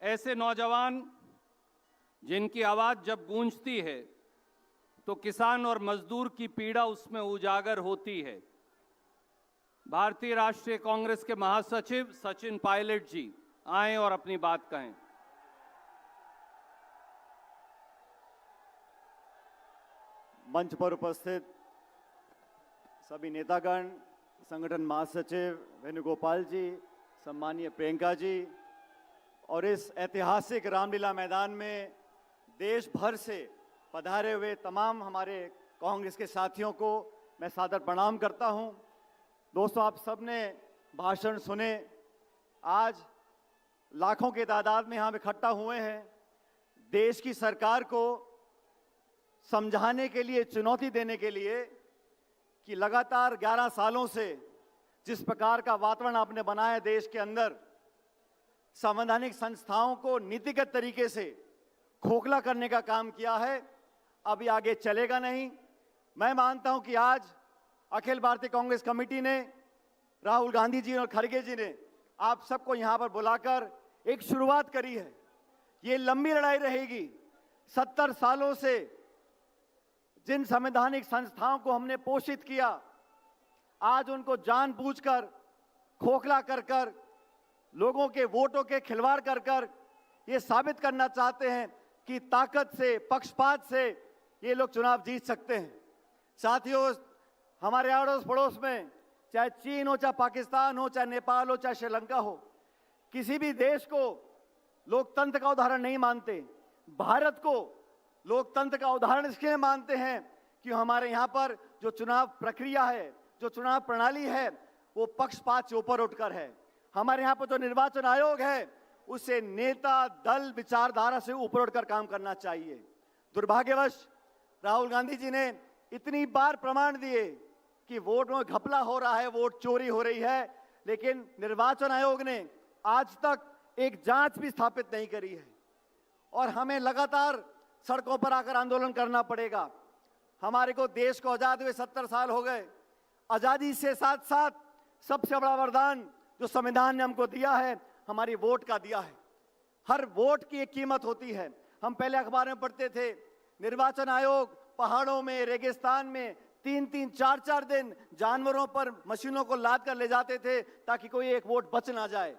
ऐसे नौजवान जिनकी आवाज जब गूंजती है तो किसान और मजदूर की पीड़ा उसमें उजागर होती है। भारतीय राष्ट्रीय कांग्रेस के महासचिव सचिन पायलट जी आए और अपनी बात कहें। मंच पर उपस्थित सभी नेतागण, संगठन महासचिव वेणुगोपाल जी, सम्मानीय प्रियंका जी और इस ऐतिहासिक रामलीला मैदान में देश भर से पधारे हुए तमाम हमारे कांग्रेस के साथियों को मैं सादर प्रणाम करता हूं। दोस्तों, आप सबने भाषण सुने। आज लाखों की तादाद में यहाँ इकट्ठा हुए हैं देश की सरकार को समझाने के लिए, चुनौती देने के लिए कि लगातार 11 सालों से जिस प्रकार का वातावरण आपने बनाया देश के अंदर, संवैधानिक संस्थाओं को नीतिगत तरीके से खोखला करने का काम किया है, अभी आगे चलेगा नहीं। मैं मानता हूं कि आज अखिल भारतीय कांग्रेस कमेटी ने, राहुल गांधी जी और खड़गे जी ने आप सबको यहां पर बुलाकर एक शुरुआत करी है। ये लंबी लड़ाई रहेगी। 70 सालों से जिन संवैधानिक संस्थाओं को हमने पोषित किया, आज उनको जानबूझकर खोखला कर लोगों के वोटों के खिलवाड़ कर ये साबित करना चाहते हैं कि ताकत से, पक्षपात से ये लोग चुनाव जीत सकते हैं। साथियों, हमारे अड़ोस पड़ोस में चाहे चीन हो, चाहे पाकिस्तान हो, चाहे नेपाल हो, चाहे श्रीलंका हो, किसी भी देश को लोकतंत्र का उदाहरण नहीं मानते। भारत को लोकतंत्र का उदाहरण इसलिए मानते हैं कि हमारे यहाँ पर जो चुनाव प्रक्रिया है, जो चुनाव प्रणाली है, वो पक्षपात से ऊपर उठकर है। हमारे यहाँ पर जो निर्वाचन आयोग है, उसे नेता, दल, विचारधारा से ऊपर उठकर काम करना चाहिए। दुर्भाग्यवश राहुल गांधी जी ने इतनी बार प्रमाण दिए कि वोट में घपला हो रहा है, वोट चोरी हो रही है, लेकिन निर्वाचन आयोग ने आज तक एक जांच भी स्थापित नहीं करी है। और हमें लगातार सड़कों पर आकर आंदोलन करना पड़ेगा। हमारे को देश को आजाद हुए 70 साल हो गए। आजादी से साथ साथ सबसे बड़ा वरदान जो संविधान ने हमको दिया है, हमारी वोट का दिया है। हर वोट की एक कीमत होती है। हम पहले अखबार में पढ़ते थे, निर्वाचन आयोग पहाड़ों में, रेगिस्तान में 3-3, 4-4 दिन जानवरों पर मशीनों को लाद कर ले जाते थे ताकि कोई एक वोट बच ना जाए।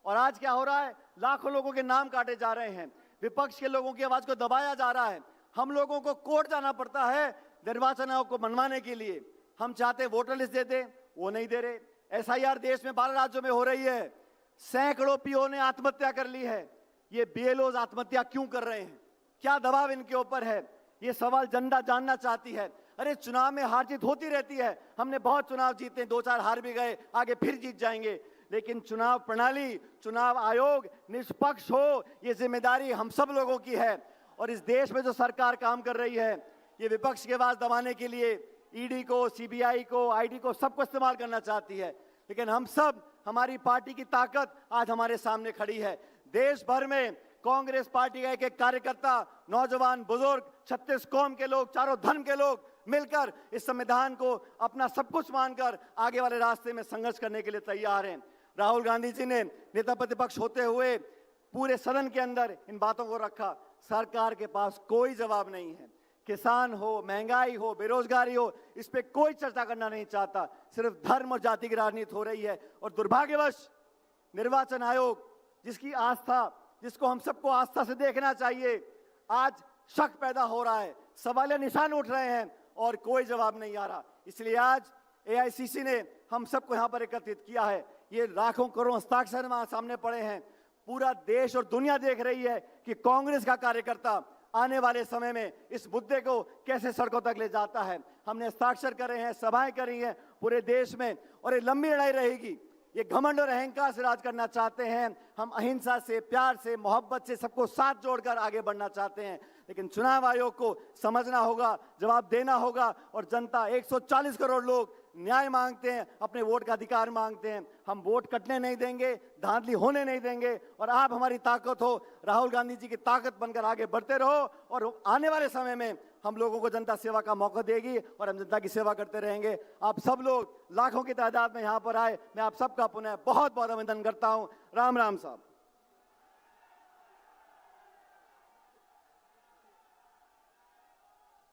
और आज क्या हो रहा है? लाखों लोगों के नाम काटे जा रहे हैं। विपक्ष के लोगों की आवाज को दबाया जा रहा है। हम लोगों को कोर्ट जाना पड़ता है निर्वाचन आयोग को मनवाने के लिए। हम चाहते वोटर लिस्ट दे दें, वो नहीं दे रहे। एसआईआर देश में 12 राज्यों में हो रही है। सैकड़ों पीओ ने आत्महत्या कर ली है। ये बीएलओ आत्महत्या क्यों कर रहे हैं? क्या दबाव इनके ऊपर है? ये सवाल जनता जानना चाहती है। अरे, चुनाव में हार जीत होती रहती है। हमने बहुत चुनाव जीते, 2-4 हार भी गए, आगे फिर जीत जाएंगे। लेकिन चुनाव प्रणाली, चुनाव आयोग निष्पक्ष हो, ये जिम्मेदारी हम सब लोगों की है। और इस देश में जो सरकार काम कर रही है, ये विपक्ष की आवाज दबाने के लिए ईडी को, सीबीआई को, आईटी को, सबको इस्तेमाल करना चाहती है। लेकिन हम सब, हमारी पार्टी की ताकत आज हमारे सामने खड़ी है। देश भर में कांग्रेस पार्टी का एक कार्यकर्ता, नौजवान, बुजुर्ग, 36 कौम के लोग, चारों धर्म के लोग मिलकर इस संविधान को अपना सब कुछ मानकर आगे वाले रास्ते में संघर्ष करने के लिए तैयार हैं। राहुल गांधी जी ने नेता प्रतिपक्ष होते हुए पूरे सदन के अंदर इन बातों को रखा। सरकार के पास कोई जवाब नहीं है। किसान हो, महंगाई हो, बेरोजगारी हो, इस पे कोई चर्चा करना नहीं चाहता। सिर्फ धर्म और जाति की राजनीति हो रही है। और दुर्भाग्यवश निर्वाचन आयोग, जिसकी आस्था, जिसको हम सबको आस्था से देखना चाहिए, आज शक पैदा हो रहा है, सवालिया निशान उठ रहे हैं और कोई जवाब नहीं आ रहा। इसलिए आज एआईसीसी ने हम सबको यहाँ पर एकत्रित किया है। ये लाखों करोड़ हस्ताक्षर वहां सामने पड़े हैं। पूरा देश और दुनिया देख रही है कि कांग्रेस का कार्यकर्ता आने वाले समय में इस मुद्दे को कैसे सड़कों तक ले जाता है। हमने हस्ताक्षर करे हैं, सभाएं करी हैं पूरे देश में, और ये लंबी लड़ाई रहेगी। ये घमंड और अहंकार से राज करना चाहते हैं। हम अहिंसा से, प्यार से, मोहब्बत से सबको साथ जोड़कर आगे बढ़ना चाहते हैं। लेकिन चुनाव आयोग को समझना होगा, जवाब देना होगा। और जनता, 140 करोड़ लोग न्याय मांगते हैं, अपने वोट का अधिकार मांगते हैं। हम वोट कटने नहीं देंगे, धांधली होने नहीं देंगे। और आप हमारी ताकत हो, राहुल गांधी जी की ताकत बनकर आगे बढ़ते रहो। और आने वाले समय में हम लोगों को जनता सेवा का मौका देगी और हम जनता की सेवा करते रहेंगे। आप सब लोग लाखों की तादाद में यहाँ पर आए, मैं आप सबका पुनः बहुत बहुत अभिनंदन करता हूँ। राम राम साहब।